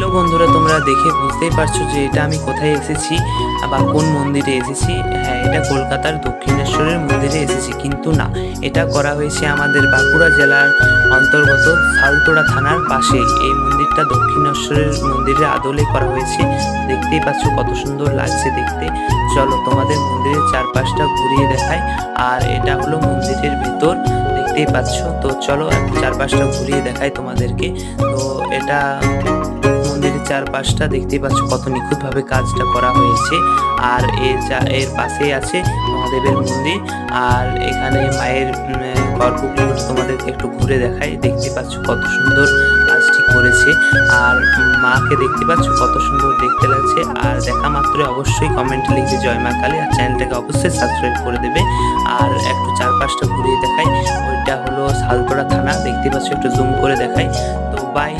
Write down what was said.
Hello বন্ধুরা, তোমরা দেখে বুঝতেই পারছো যে এটা আমি কোথায় এসেছি বা কোন মন্দিরে এসেছি। হ্যাঁ, এটা কলকাতার দক্ষিণেশ্বরের মন্দিরে এসেছি, কিন্তু না, এটা করা হয়েছে আমাদের বাঁকুড়া জেলার অন্তর্গত সালতোড়া থানার পাশে। এই মন্দিরটা দক্ষিণেশ্বরের মন্দিরের আদলে করা হয়েছে। দেখতেই পাচ্ছ কত সুন্দর লাগছে দেখতে। চলো তোমাদের মন্দিরের চারপাশটা ঘুরিয়ে দেখাই। আর এটা হলো মন্দিরের ভেতর, দেখতেই পাচ্ছ। তো চলো চারপাশটা ঘুরিয়ে দেখাই তোমাদেরকে। তো এটা মন্দিরের চারপাশটা দেখতেই পাচ্ছ কত নিখুঁতভাবে কাজটা করা হয়েছে। আর এর পাশেই আছে মহাদেবের মন্দির। আর এখানে মায়ের গর্ভগৃহ তোমাদেরকে একটু ঘুরে দেখাই। দেখতে পাচ্ছ কত সুন্দর কাজটি করেছে। আর মাকে দেখতে পাচ্ছ কত সুন্দর দেখতে লাগছে। আর দেখা মাত্রই অবশ্যই কমেন্টে লিখবে জয় মা কালী, আর চ্যানেলটাকে অবশ্যই সাবস্ক্রাইব করে দেবে। আর একটু চারপাশটা ঘুরিয়ে দেখাই। ওইটা হলো সালতোড়া থানা, দেখতে পাচ্ছ, একটু জুম করে দেখাই। তো বাই।